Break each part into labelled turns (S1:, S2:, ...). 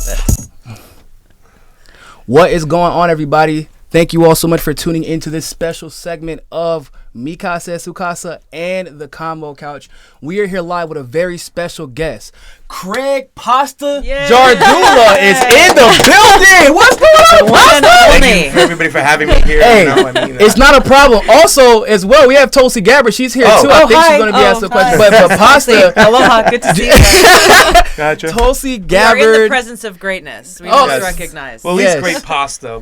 S1: Love it.
S2: What is going on, everybody? Thank you all so much for tuning into this special segment of Mi Casa es Su Casa and the Combo Couch. We are here live with a very special guest. Craig Pasta Jardula is in the building. What's going on, Pasta?
S3: Thank you everybody for having me here.
S2: Hey, it's not a problem. Also, as well, we have Tulsi Gabbard. She's here too. I think she's going to be asking a question. But Pasta,
S1: aloha, good to see you.
S3: Gotcha.
S2: Tulsi Gabbard.
S1: We're in the presence of greatness. We must recognize.
S3: Well, at least great pasta.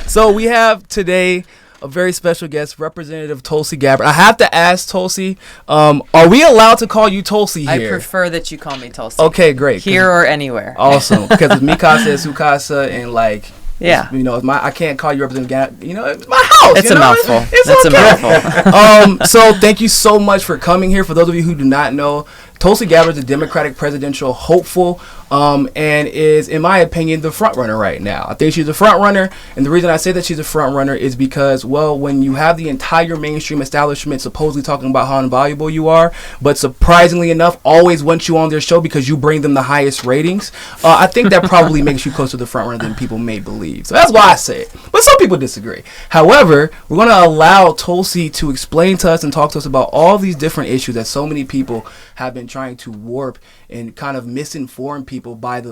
S2: So we have today a very special guest, Representative Tulsi Gabbard. I have to ask Tulsi, are we allowed to call you Tulsi here?
S1: I prefer that you call me Tulsi.
S2: Okay, great.
S1: Here or anywhere.
S2: Awesome, because it's Mi Casa es Su Casa, and like,
S1: yeah,
S2: you know, I can't call you Representative Gabbard. You know, it's my house.
S1: It's a mouthful.
S2: It's
S1: okay.
S2: A mouthful. So thank you so much for coming here. For those of you who do not know, Tulsi Gabbard is a Democratic presidential hopeful, and is, in my opinion, the front runner right now. I think she's a front runner, and the reason I say that she's a front runner is because, well, when you have the entire mainstream establishment supposedly talking about how invaluable you are, but surprisingly enough, always want you on their show because you bring them the highest ratings, I think that probably makes you closer to the front runner than people may believe. So that's why I say it. But some people disagree. However, we're going to allow Tulsi to explain to us and talk to us about all these different issues that so many people have been trying to warp and kind of misinform people by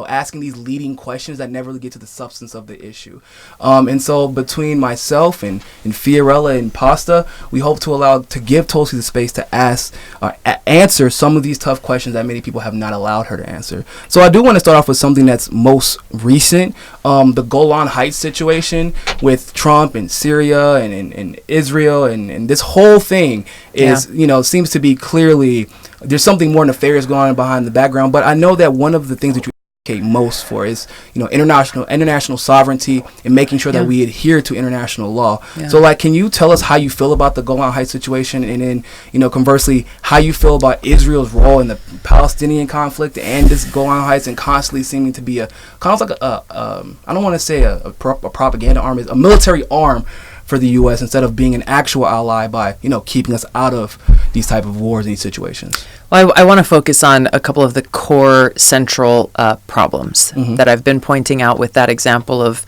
S2: asking these leading questions that never really get to the substance of the issue. And so between myself and Fiorella and Pasta, we hope to give Tulsi the space to answer some of these tough questions that many people have not allowed her to answer. So I do want to start off with something that's most recent, the Golan Heights situation with Trump and Syria and Israel and this whole thing is, seems to be clearly there's something more nefarious going on behind the background. But I know that one of the things that you advocate most for is, international sovereignty and making sure that we adhere to international law. Yeah. So, can you tell us how you feel about the Golan Heights situation, and then, conversely, how you feel about Israel's role in the Palestinian conflict and this Golan Heights, and constantly seeming to be I don't want to say a propaganda arm, a military arm for the U.S. instead of being an actual ally by, keeping us out of these type of wars and these situations.
S1: Well, I want to focus on a couple of the core central problems that I've been pointing out with that example of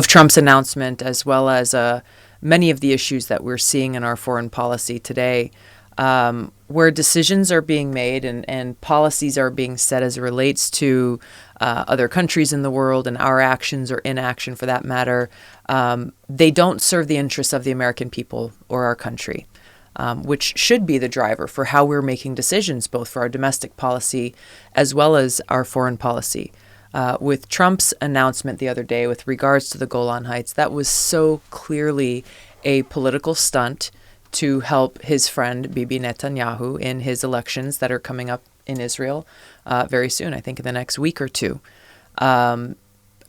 S1: Trump's announcement, as well as many of the issues that we're seeing in our foreign policy today, where decisions are being made and policies are being set as it relates to other countries in the world, and our actions or inaction for that matter. They don't serve the interests of the American people or our country, which should be the driver for how we're making decisions, both for our domestic policy as well as our foreign policy. With Trump's announcement the other day with regards to the Golan Heights, that was so clearly a political stunt to help his friend Bibi Netanyahu in his elections that are coming up in Israel very soon, I think in the next week or two.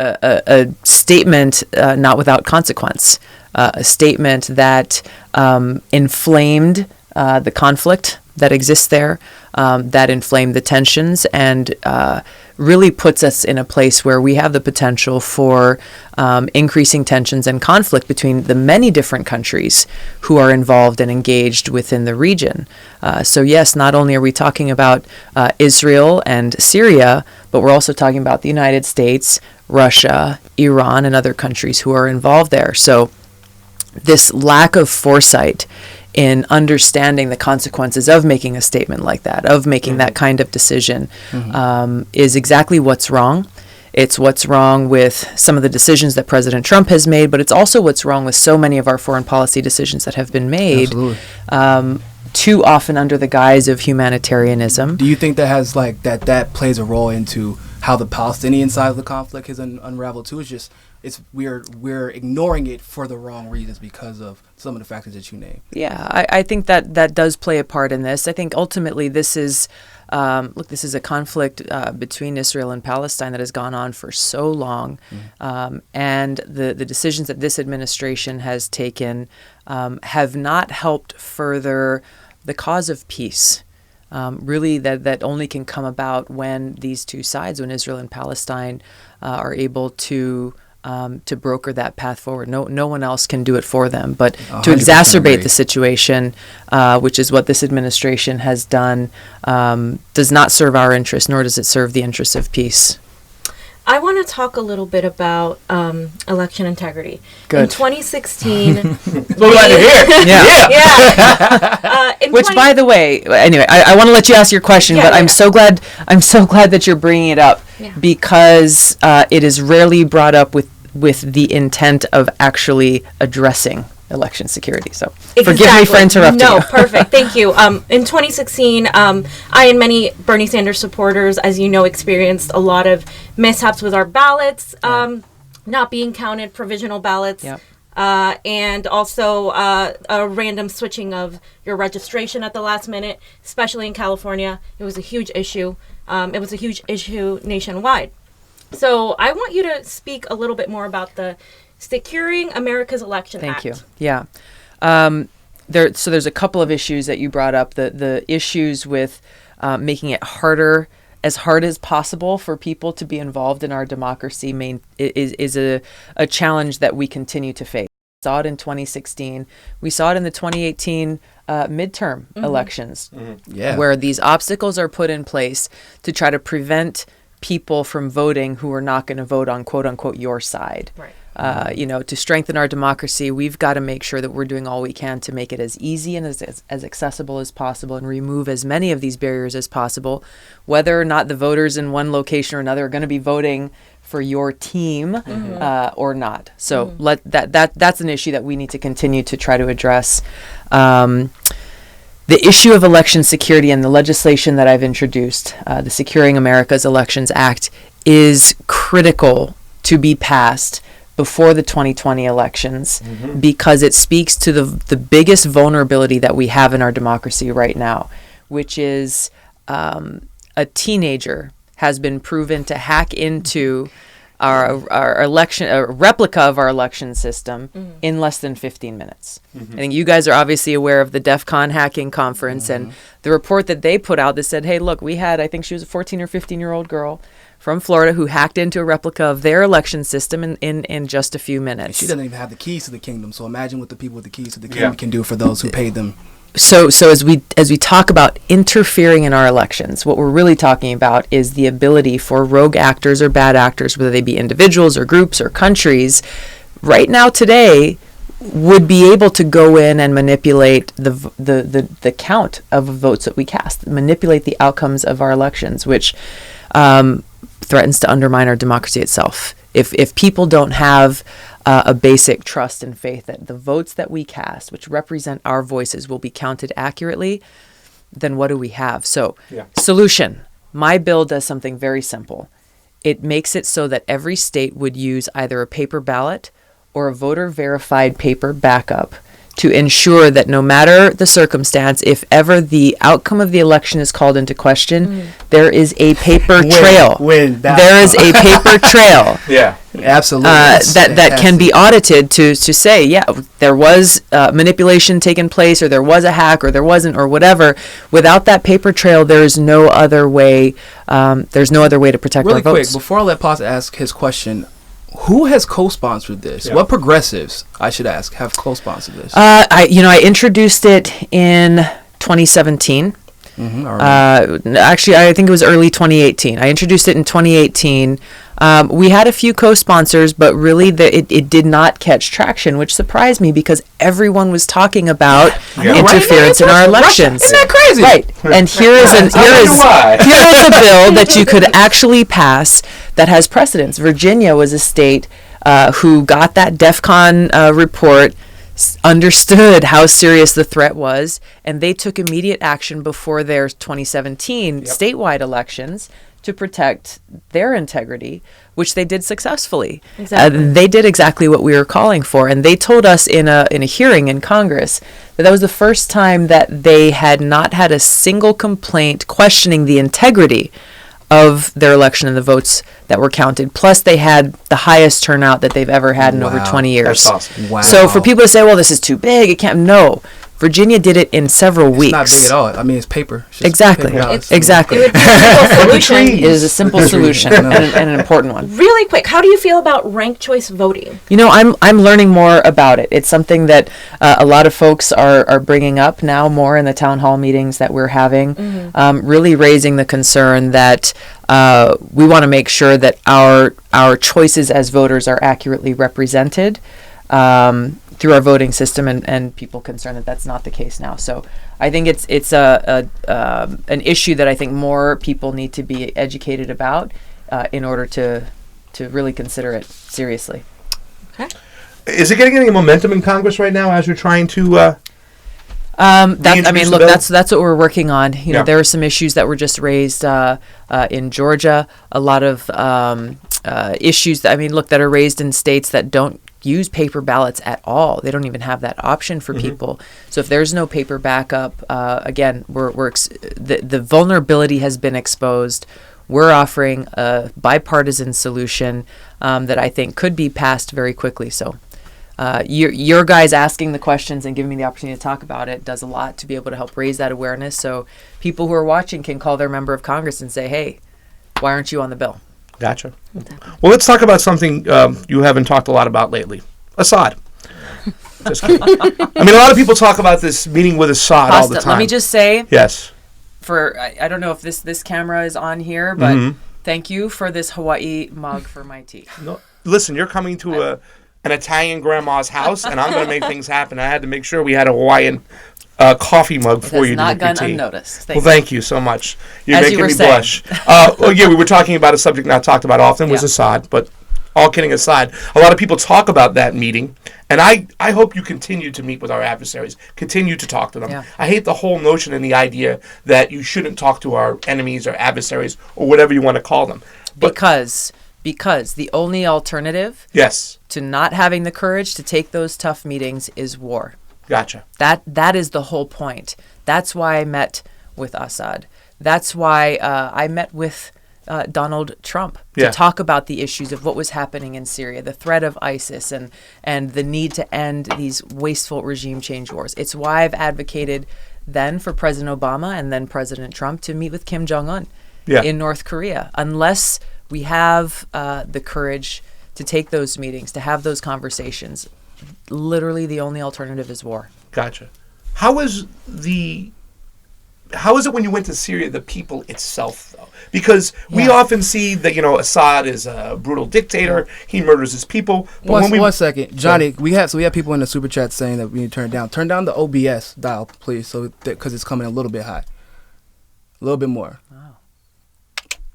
S1: A statement not without consequence, a statement that inflamed the conflict that exists there, that inflamed the tensions, and really puts us in a place where we have the potential for increasing tensions and conflict between the many different countries who are involved and engaged within the region. So yes, not only are we talking about Israel and Syria, but we're also talking about the United States, Russia, Iran, and other countries who are involved there. So this lack of foresight in understanding the consequences of making a statement like that, of making that kind of decision, is exactly what's wrong. It's what's wrong with some of the decisions that President Trump has made, but it's also what's wrong with so many of our foreign policy decisions that have been made, too often under the guise of humanitarianism.
S2: Do you think that has that plays a role into how the Palestinian side of the conflict has unraveled too? We're ignoring it for the wrong reasons because of some of the factors that you named.
S1: Yeah, I think that does play a part in this. I think ultimately this is this is a conflict between Israel and Palestine that has gone on for so long, and the decisions that this administration has taken have not helped further the cause of peace. Really, that only can come about when these two sides, when Israel and Palestine, are able to to broker that path forward. No one else can do it for them. But to
S2: 100%
S1: exacerbate
S2: agree.
S1: the situation, which is what this administration has done, does not serve our interest, nor does it serve the interests of peace.
S4: I want to talk a little bit about election integrity.
S1: Good.
S4: In 2016,
S2: What we like to hear.
S4: yeah.
S1: Which, by the way, anyway, I want to let you ask your question, but I'm so glad that you're bringing it up because it is rarely brought up with the intent of actually addressing election security. So forgive me for interrupting you.
S4: No, perfect. Thank you. In 2016, I and many Bernie Sanders supporters, as you know, experienced a lot of mishaps with our ballots, not being counted, provisional ballots.
S1: Yep.
S4: And also a random switching of your registration at the last minute, especially in California. It was a huge issue. It was a huge issue nationwide. So I want you to speak a little bit more about the Securing America's Election Act.
S1: Thank you. Yeah. So there's a couple of issues that you brought up. The issues with making it as hard as possible for people to be involved in our democracy is a challenge that we continue to face. We saw it in 2016. We saw it in the 2018 midterm elections, where these obstacles are put in place to try to prevent people from voting who are not going to vote on quote unquote your side.
S4: Right.
S1: To strengthen our democracy, we've got to make sure that we're doing all we can to make it as easy and as accessible as possible and remove as many of these barriers as possible, whether or not the voters in one location or another are going to be voting for your team or not. So that's an issue that we need to continue to try to address. The issue of election security and the legislation that I've introduced, the Securing America's Elections Act, is critical to be passed before the 2020 elections because it speaks to the biggest vulnerability that we have in our democracy right now, which is a teenager has been proven to hack into our election, a replica of our election system in less than 15 minutes. I think you guys are obviously aware of the DEF CON hacking conference and the report that they put out that said, hey, look, we had, I think she was a 14 or 15-year-old girl from Florida who hacked into a replica of their election system in just a few minutes.
S2: She doesn't even have the keys to the kingdom, so imagine what the people with the keys to the kingdom can do for those who paid them.
S1: So as we talk about interfering in our elections, what we're really talking about is the ability for rogue actors or bad actors, whether they be individuals or groups or countries, right now today would be able to go in and manipulate the count of votes that we cast, manipulate the outcomes of our elections, which threatens to undermine our democracy itself. If people don't have a basic trust and faith that the votes that we cast, which represent our voices, will be counted accurately, then what do we have? So, solution. My bill does something very simple. It makes it so that every state would use either a paper ballot or a voter-verified paper backup to ensure that no matter the circumstance, if ever the outcome of the election is called into question, there is a paper trail. There is a paper trail.
S3: Yeah.
S2: Absolutely.
S1: That can be audited to say, yeah, there was manipulation taking place, or there was a hack, or there wasn't, or whatever. Without that paper trail, there's no other way. There's no other way to protect our votes.
S2: Really quick, before I let Paz ask his question, who has co-sponsored this? Yeah. What progressives, I should ask, have co-sponsored this?
S1: I introduced it in 2017. Actually, I think it was early 2018. I introduced it in 2018. We had a few co-sponsors, but really it did not catch traction, which surprised me because everyone was talking about interference in our elections.
S2: Isn't that crazy?
S1: Right. And here is a bill that you could actually pass that has precedence. Virginia was a state who got that DEF CON report, understood how serious the threat was, and they took immediate action before their 2017 statewide elections to protect their integrity, which they did successfully. Exactly. They did exactly what we were calling for, and they told us in a hearing in Congress that was the first time that they had not had a single complaint questioning the integrity of their election and the votes that were counted. Plus, they had the highest turnout that they've ever had in over 20 years.
S3: That's awesome.
S2: Wow.
S1: So for people to say, well, this is too big, it can't, no. Virginia did it in several weeks.
S2: It's not big at all. I mean, it's paper. It's just
S1: Exactly.
S2: paper ballots.
S1: Exactly.
S4: It would be a simple solution.
S1: It is a simple solution and an important one.
S4: Really quick, how do you feel about ranked choice voting?
S1: You know, I'm learning more about it. It's something that a lot of folks are bringing up now more in the town hall meetings that we're having, really raising the concern that we want to make sure that our choices as voters are accurately represented through our voting system, and people concerned that that's not the case now. So I think it's an issue that I think more people need to be educated about in order to really consider it seriously.
S4: Okay.
S5: Is it getting any momentum in Congress right now as you're trying to?
S1: That's what we're working on. You know, there are some issues that were just raised in Georgia. A lot of issues that are raised in states that don't use paper ballots at all. They don't even have that option for people. So if there's no paper backup, again, the vulnerability has been exposed. We're offering a bipartisan solution that I think could be passed very quickly. So your guys asking the questions and giving me the opportunity to talk about it does a lot to be able to help raise that awareness, so people who are watching can call their member of Congress and say, hey, why aren't you on the bill?
S5: Gotcha. Well, let's talk about something you haven't talked a lot about lately. Assad. Just kidding. I mean, a lot of people talk about this meeting with Assad all the time.
S1: Let me just say,
S5: yes.
S1: I don't know if this camera is on here, but thank you for this Hawaii mug for my tea.
S5: No, listen, you're coming to an Italian grandma's house, and I'm going to make things happen. I had to make sure we had a Hawaiian coffee mug for you to
S1: not
S5: drink
S1: gone
S5: tea.
S1: Unnoticed.
S5: Thank you so much. You're
S1: As
S5: making
S1: you were
S5: me
S1: saying.
S5: blush. We were talking about a subject not talked about often was Assad, but all kidding aside, a lot of people talk about that meeting, and I hope you continue to meet with our adversaries, continue to talk to them.
S1: Yeah.
S5: I hate the whole notion and the idea that you shouldn't talk to our enemies or adversaries or whatever you want to call them. But
S1: Because the only alternative to not having the courage to take those tough meetings is war.
S5: Gotcha.
S1: That is the whole point. That's why I met with Assad. That's why I met with Donald Trump to talk about the issues of what was happening in Syria, the threat of ISIS, and the need to end these wasteful regime change wars. It's why I've advocated then for President Obama and then President Trump to meet with Kim Jong-un in North Korea. Unless we have the courage to take those meetings, to have those conversations, literally the only alternative is war.
S5: Gotcha. How is it when you went to Syria, the people itself, though? Because we often see that, Assad is a brutal dictator. He murders his people. But
S2: one second. Johnny, we have people in the super chat saying that we need to turn it down. Turn down the OBS dial, please, because it's coming a little bit high. A little bit more.
S1: Wow.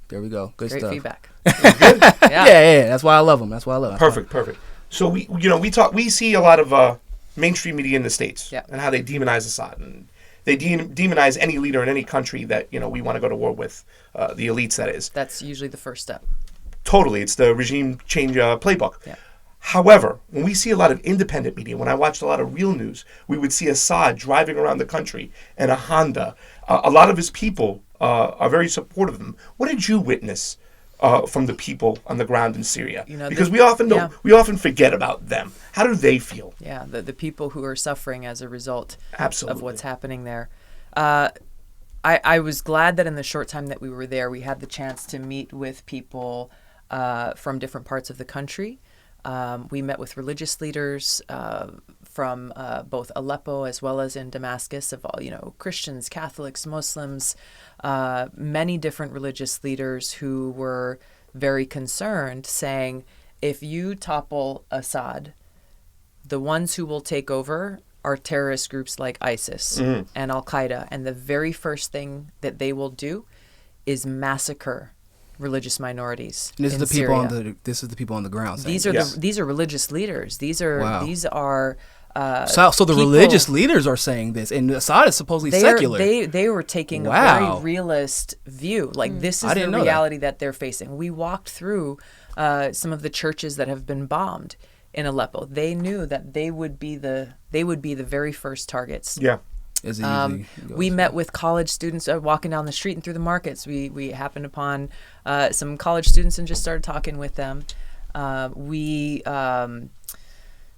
S2: There we go. Good
S1: Great
S2: stuff.
S1: feedback.
S2: Yeah. That's why I love them.
S5: Perfect. So we see a lot of mainstream media in the States and how they demonize Assad, and they demonize any leader in any country that we want to go to war with, the elites, that is.
S1: That's usually the first step.
S5: Totally, it's the regime change playbook.
S1: Yeah.
S5: However, when we see a lot of independent media, when I watched a lot of real news, we would see Assad driving around the country in a Honda. A lot of his people are very supportive of him. What did you witness from the people on the ground in Syria? Because we often forget about them. How do they feel?
S1: Yeah, the people who are suffering as a result
S5: Absolutely.
S1: of what's happening there. I was glad that in the short time that we were there, we had the chance to meet with people from different parts of the country. We met with religious leaders from both Aleppo as well as in Damascus, of all, Christians, Catholics, Muslims, many different religious leaders who were very concerned, saying, if you topple Assad, the ones who will take over are terrorist groups like ISIS and Al-Qaeda, and the very first thing that they will do is massacre religious minorities.
S2: And this
S1: in
S2: is the people
S1: Syria.
S2: This is the people on the ground.
S1: These are religious leaders. These are
S2: so the religious leaders are saying this, and Assad is supposedly secular.
S1: They were taking a very realist view. Like this is the reality that they're facing. We walked through some of the churches that have been bombed in Aleppo. They knew that they would be the very first targets.
S5: Yeah.
S1: We met with college students walking down the street and through the markets. We happened upon some college students and just started talking with them. We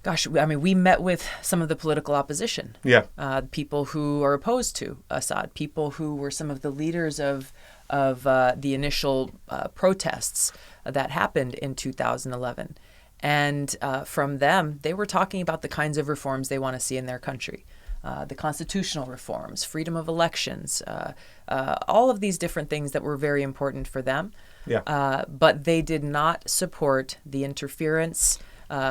S1: Gosh, I mean, we met with some of the political opposition.
S5: Yeah.
S1: People who are opposed to Assad, people who were some of the leaders of the initial protests that happened in 2011. And from them, they were talking about the kinds of reforms they want to see in their country. The constitutional reforms, freedom of elections, all of these different things that were very important for them.
S5: Yeah.
S1: But they did not support the interference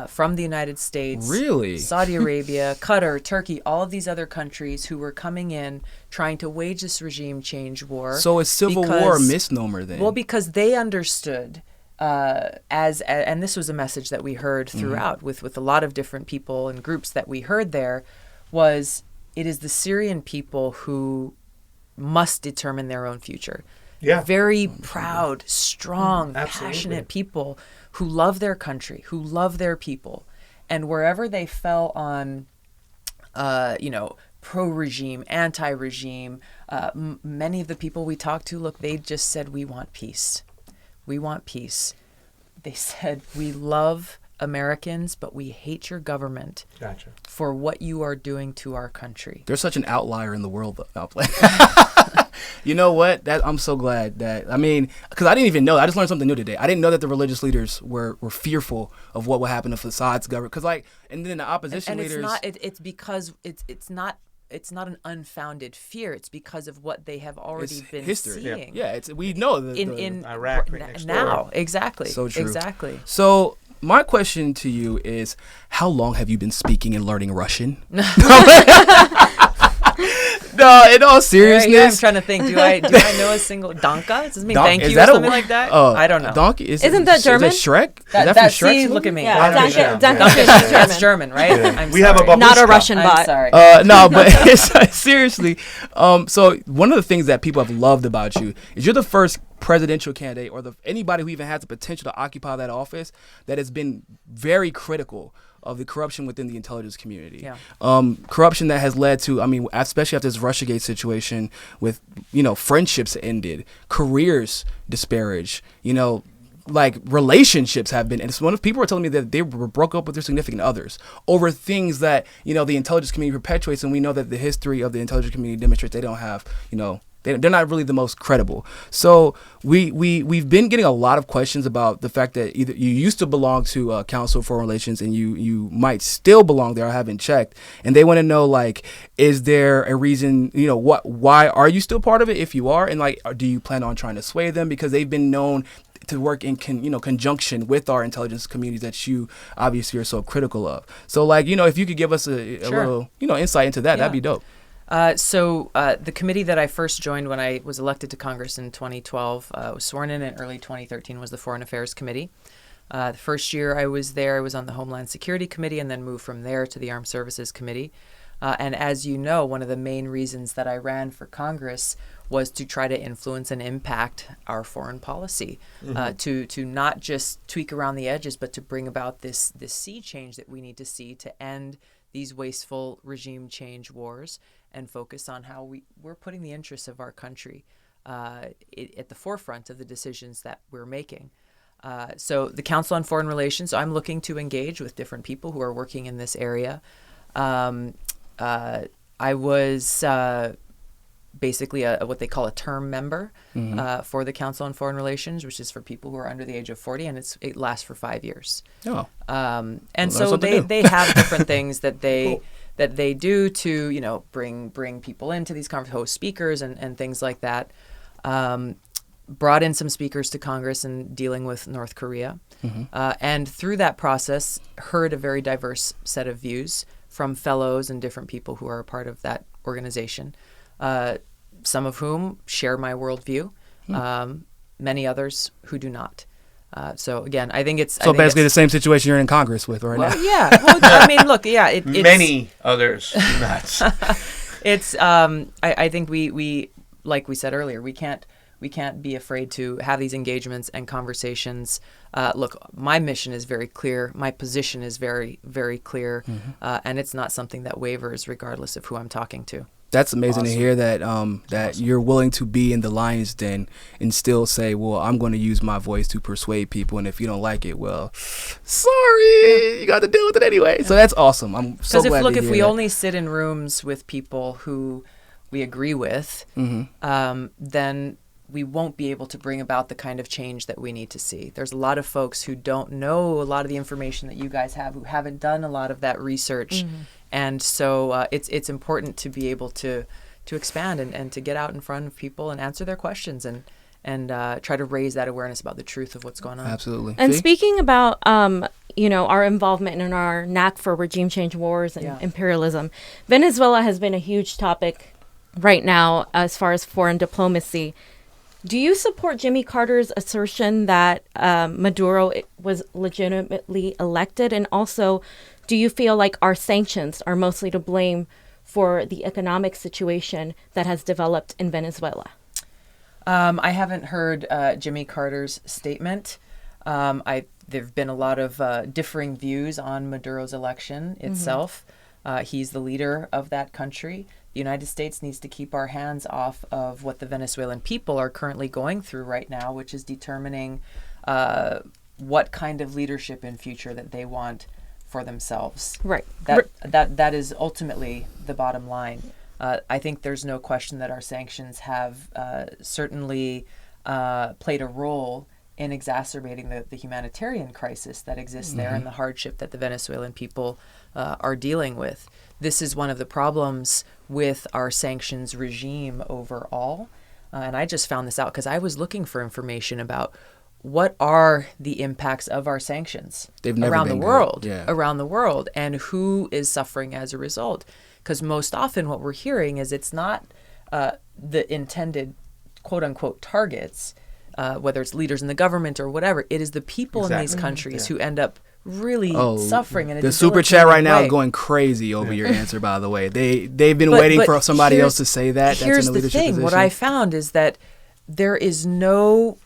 S1: from the United States,
S2: Really?
S1: Saudi Arabia, Qatar, Turkey, all of these other countries who were coming in trying to wage this regime change war.
S2: So is civil war a misnomer then?
S1: Well, because they understood and this was a message that we heard throughout with a lot of different people and groups that we heard there, was it is the Syrian people who must determine their own future.
S5: Yeah.
S1: Very proud, strong,
S5: Absolutely.
S1: passionate people who love their country, who love their people. And wherever they fell on, pro-regime, anti-regime, many of the people we talked to, look, they just said, we want peace. We want peace. They said, we love Americans, but we hate your government
S5: Gotcha.
S1: for what you are doing to our country.
S2: There's such an outlier in the world. You know what? I'm so glad that, because I didn't even know. I just learned something new today. I didn't know that the religious leaders were fearful of what would happen if Assad's government. Because and then the opposition leaders.
S1: It's because it's not an unfounded fear. It's because of what they have already been
S2: history.
S1: seeing.
S2: Yeah, we know
S1: in
S5: Iraq right next door.
S1: now. Exactly.
S2: So true.
S1: Exactly.
S2: So my question to you is, how long have you been speaking and learning Russian? No, in all seriousness.
S1: Yeah, I'm trying to think. Do I know a single Danka? Does it mean thank you or something like that? I don't know.
S2: Donkey?
S4: Isn't that German?
S2: Is that Shrek?
S1: That,
S2: is that from Shrek?
S1: see, look at me.
S4: Yeah,
S5: Danke-
S4: Danke is
S1: That's
S4: German.
S1: German, right? I'm
S5: We have a
S1: sorry.
S4: Not a
S5: babushka.
S4: Russian
S1: I'm
S4: bot.
S1: sorry.
S2: No, but seriously. So one of the things that people have loved about you is you're the first presidential candidate or anybody who even has the potential to occupy that office that has been very critical of the corruption within the intelligence community.
S1: Yeah.
S2: Corruption that has led to, especially after this Russiagate situation with, friendships ended, careers disparaged, like relationships have been, and it's one of people are telling me that they were broke up with their significant others over things that, the intelligence community perpetuates. And we know that the history of the intelligence community demonstrates they don't have, they're not really the most credible. So we've been getting a lot of questions about the fact that either you used to belong to Council of Foreign Relations and you might still belong there. I haven't checked, and they want to know, like, is there a reason? Why are you still part of it if you are, and do you plan on trying to sway them because they've been known to work in conjunction with our intelligence communities that you obviously are so critical of. So if you could give us a
S1: Sure.
S2: little insight into that, that'd be dope.
S1: So the committee that I first joined when I was elected to Congress in 2012, was sworn in early 2013, was the Foreign Affairs Committee. The first year I was there, I was on the Homeland Security Committee and then moved from there to the Armed Services Committee. And as you know, one of the main reasons that I ran for Congress was to try to influence and impact our foreign policy, to not just tweak around the edges, but to bring about this sea change that we need to see to end these wasteful regime change wars and focus on how we're putting the interests of our country at the forefront of the decisions that we're making. So the Council on Foreign Relations, I'm looking to engage with different people who are working in this area. I was basically what they call a term member for the Council on Foreign Relations, which is for people who are under the age of 40, and it lasts for 5 years.
S2: Oh.
S1: And so they have different things that they that they do to bring people into these host speakers and things like that. Brought in some speakers to Congress and dealing with North Korea, and through that process heard a very diverse set of views from fellows and different people who are a part of that organization. Some of whom share my worldview, many others who do not. So again, I think it's
S2: basically the same situation you're in Congress with right now.
S1: Yeah. Well, I mean, look, yeah. It's
S5: many others do not.
S1: It's. I think we like we said earlier, we can't be afraid to have these engagements and conversations. Look, my mission is very clear. My position is very, very clear, and it's not something that wavers regardless of who I'm talking to.
S2: That's amazing to hear that that you're willing to be in the lion's den and still say, well, I'm going to use my voice to persuade people, and if you don't like it, well, sorry, you got to deal with it anyway. So that's awesome. I'm so glad to hear
S1: if we
S2: that.
S1: only sit in rooms with people who we agree with, then we won't be able to bring about the kind of change that we need to see. There's a lot of folks who don't know a lot of the information that you guys have, who haven't done a lot of that research. And so it's important to be able to expand and to get out in front of people and answer their questions and try to raise that awareness about the truth of what's going on.
S2: Absolutely.
S4: And
S2: See?
S4: speaking about, our involvement in our knack for regime change wars and imperialism, Venezuela has been a huge topic right now as far as foreign diplomacy. Do you support Jimmy Carter's assertion that Maduro was legitimately elected? And also, do you feel like our sanctions are mostly to blame for the economic situation that has developed in Venezuela?
S1: I haven't heard Jimmy Carter's statement. There have been a lot of differing views on Maduro's election itself. He's the leader of that country. The United States needs to keep our hands off of what the Venezuelan people are currently going through right now, which is determining what kind of leadership in future that they want for themselves.
S4: Right.
S1: That is ultimately the bottom line. I think there's no question that our sanctions have certainly played a role in exacerbating the humanitarian crisis that exists there and the hardship that the Venezuelan people are dealing with. This is one of the problems with our sanctions regime overall. And I just found this out because I was looking for information about what are the impacts of our sanctions around the world, and who is suffering as a result. Because most often what we're hearing is it's not the intended quote unquote targets, whether it's leaders in the government or whatever. It is the people in these countries who end up really suffering in a
S2: the super chat right now
S1: way.
S2: is going crazy over your answer, by the way. They've been waiting for somebody else to say that.
S1: Here's
S2: that's in
S1: the
S2: leadership
S1: thing.
S2: position.
S1: What I found is that there is no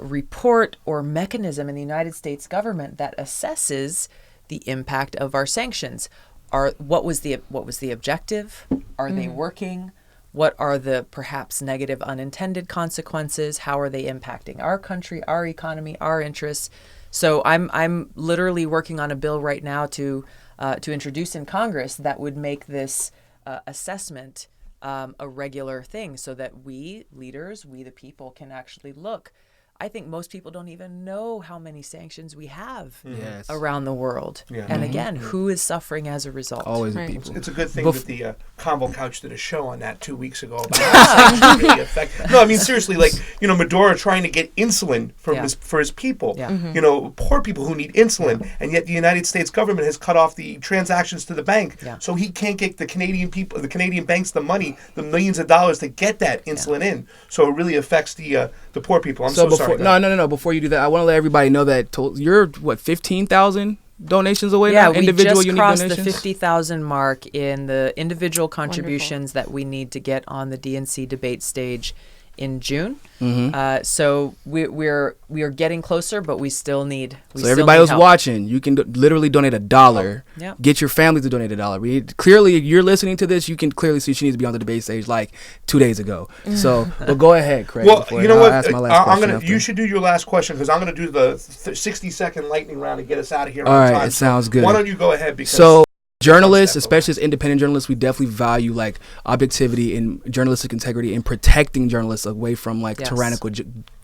S1: report or mechanism in the United States government that assesses the impact of our sanctions. What was the objective? Are they working? What are the perhaps negative unintended consequences? How are they impacting our country, our economy, our interests? So I'm literally working on a bill right now to introduce in Congress that would make this assessment a regular thing, so that we leaders, we the people, can actually look. I think most people don't even know how many sanctions we have around the world. Yeah. And again, who is suffering as a result?
S2: Always the people.
S5: It's a good thing that the Convo Couch did a show on that 2 weeks ago about how sanctions really affect. No, I mean seriously, Maduro trying to get insulin for his people. Yeah. Poor people who need insulin, and yet the United States government has cut off the transactions to the bank, so he can't get the Canadian people, the Canadian banks, the money, the millions of dollars to get that insulin in. So it really affects the poor people. I'm so sorry.
S2: No. Before you do that, I want to let everybody know that you're 15,000 donations away now? Individual
S1: we just crossed
S2: unique
S1: the
S2: donations?
S1: 50,000 mark in the individual contributions that we need to get on the DNC debate stage in June. So we are getting closer, but we still need.
S2: So everybody who's watching, you can literally donate $1. Get your family to donate $1. Clearly, you're listening to this. You can clearly see she needs to be on the debate stage like 2 days ago. So, but go ahead, Craig.
S5: Well, you know what?
S2: I'm
S5: gonna. You should do your last question because I'm gonna do the 60-second lightning round and get us out of here.
S2: All right, it sounds good.
S5: Why don't you go ahead? Because
S2: journalists, especially as independent journalists, we definitely value like objectivity and journalistic integrity and protecting journalists away from tyrannical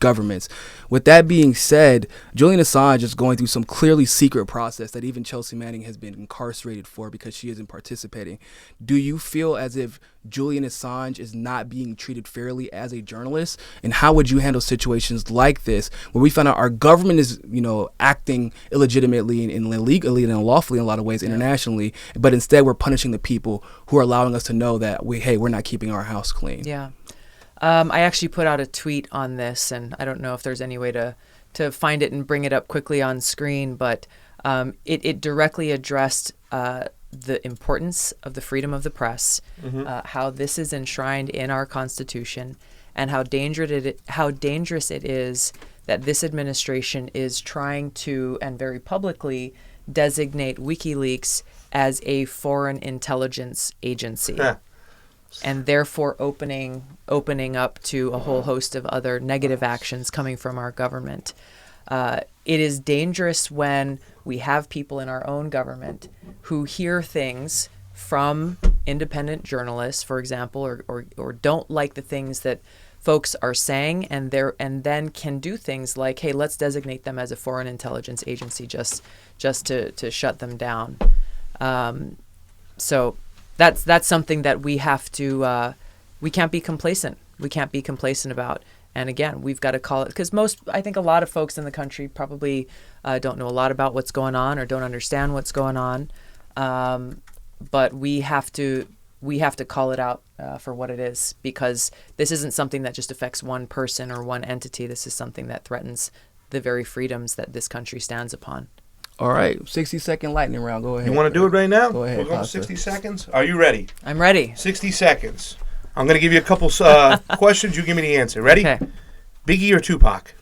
S2: governments. With that being said, Julian Assange is going through some clearly secret process that even Chelsea Manning has been incarcerated for because she isn't participating. Do you feel as if Julian Assange is not being treated fairly as a journalist? And how would you handle situations like this where we find out our government is, acting illegitimately and illegally and unlawfully in a lot of ways internationally, but instead we're punishing the people who are allowing us to know that we're not keeping our house clean?
S1: Yeah. I actually put out a tweet on this, and I don't know if there's any way to find it and bring it up quickly on screen, but it directly addressed the importance of the freedom of the press, how this is enshrined in our Constitution, and how dangerous it is that this administration is trying to, and very publicly, designate WikiLeaks as a foreign intelligence agency. and therefore opening up to a whole host of other negative actions coming from our government. It is dangerous when we have people in our own government who hear things from independent journalists, for example, or don't like the things that folks are saying, and then can do things like, hey, let's designate them as a foreign intelligence agency just to shut them down. So that's something that we have to we can't be complacent. We can't be complacent about. And again, we've got to call it, because I think a lot of folks in the country probably don't know a lot about what's going on or don't understand what's going on. But we have to call it out for what it is, because this isn't something that just affects one person or one entity. This is something that threatens the very freedoms that this country stands upon.
S2: All right, 60-second lightning round. Go ahead.
S5: You want to do it right now?
S2: Go ahead.
S5: We're going to 60 seconds. Are you ready?
S1: I'm ready.
S5: 60 seconds. I'm going to give you a couple questions. You give me the answer. Ready?
S1: Okay.
S5: Biggie or Tupac?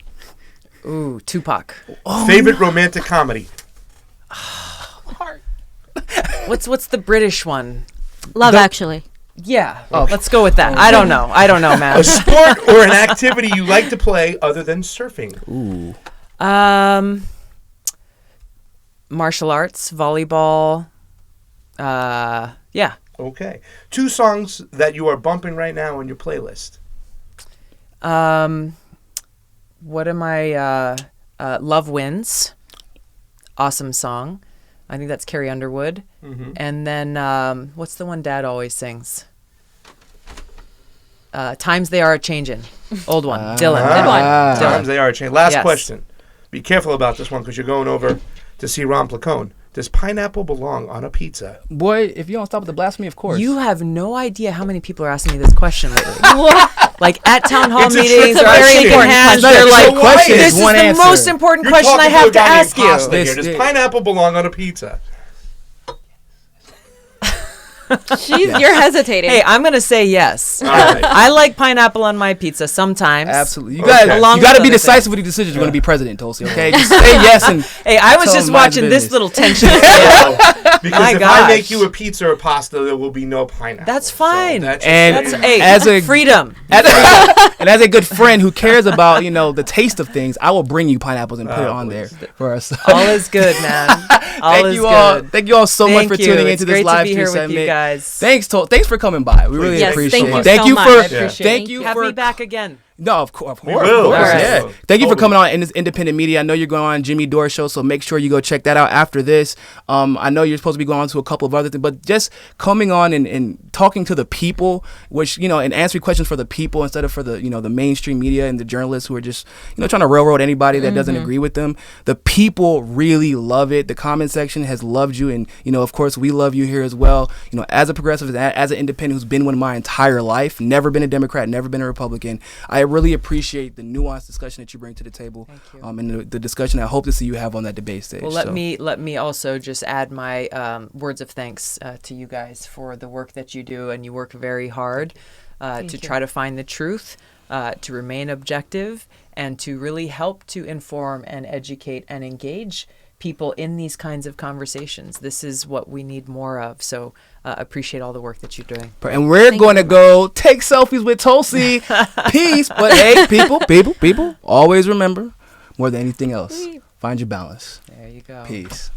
S1: Ooh, Tupac.
S5: Favorite romantic comedy?
S1: What's the British one?
S4: Love Actually.
S1: Yeah. Let's go with that. I don't know, man.
S5: A sport or an activity you like to play other than surfing?
S2: Ooh.
S1: Martial arts, volleyball. Yeah.
S5: Okay. 2 songs that you are bumping right now on your playlist.
S1: What am I? Love Wins. Awesome song. I think that's Carrie Underwood.
S5: Mm-hmm.
S1: And then what's the one Dad always sings? Times They Are A-Changin'. Old one. Dylan.
S4: Good one.
S1: Dylan.
S5: Times they are changing. Last
S1: Yes.
S5: question. Be careful about this one because you're going over to see Ron Placone. Does pineapple belong on a pizza?
S2: Boy, if you don't stop with the blasphemy, of course.
S1: You have no idea how many people are asking me this question lately. Like at town hall
S5: It's a
S1: meetings,
S5: trick
S1: or
S5: question.
S1: shaking
S5: It's
S1: hands,
S2: not a
S1: they're
S2: trick
S1: like,
S2: question.
S1: this
S2: It's
S1: is
S2: one
S1: the
S2: answer.
S1: most important
S5: You're
S1: question I
S5: talking
S1: have
S5: a
S1: to
S5: guy named
S1: ask you.
S5: Costa here. Does
S2: This-
S5: pineapple belong on a pizza?
S4: You're hesitating.
S1: Hey, I'm going to say yes.
S5: All right.
S1: I like pineapple on my pizza sometimes.
S2: Absolutely. You
S5: Okay.
S2: got
S1: Along
S2: you got to
S1: with
S2: be
S1: other
S2: decisive with your decisions. You're going to be president, Tulsi. Okay, just say yes and.
S1: Hey, I was
S2: Tell
S1: just
S2: them mind
S1: watching
S2: business.
S1: this little tension.
S5: Because
S1: My
S5: if I
S1: gosh.
S5: make you a pizza or pasta, there will be no pineapple.
S1: That's fine.
S5: So that's
S2: And-
S5: just-
S1: That's
S2: As a-
S1: freedom.
S2: And as a good friend who cares about the taste of things, I will bring you pineapples and put it on there for us.
S1: All is good, man. All
S2: Thank
S1: is
S2: you all.
S1: good.
S2: Thank you all so much
S1: Thank
S2: for
S1: you.
S2: tuning
S1: It's
S2: into this
S1: great to
S2: live
S1: be
S2: stream
S1: here with
S2: segment.
S1: you guys.
S2: Thanks for coming by. We really
S4: Yes,
S2: appreciate
S4: thank
S2: it.
S4: you
S2: Thank
S4: so
S2: you
S4: much.
S2: for
S4: I appreciate
S2: thank
S4: it.
S2: you
S1: Have
S2: for
S1: me back again.
S2: No, of course,
S5: will.
S2: of course,
S1: All right.
S2: yeah.
S5: Totally.
S2: Thank you for coming on in this independent media. I know you're going on Jimmy Dore show, so make sure you go check that out after this. I know you're supposed to be going on to a couple of other things, but just coming on and talking to the people, which and answering questions for the people instead of for the the mainstream media and the journalists who are just trying to railroad anybody that doesn't agree with them. The people really love it. The comment section has loved you, and of course we love you here as well. As a progressive, as an independent who's been one my entire life, never been a Democrat, never been a Republican. I really appreciate the nuanced discussion that you bring to the table.
S1: Thank you.
S2: And the discussion I hope to see you have on that debate stage.
S1: Well, let me also just add my words of thanks to you guys for the work that you do, and you work very hard to try to find the truth, to remain objective, and to really help to inform and educate and engage people in these kinds of conversations. This is what we need more of. So appreciate all the work that you're doing.
S2: And we're going to go take selfies with Tulsi. Peace. But hey, people, always remember, more than anything else, find your balance.
S1: There you go.
S2: Peace.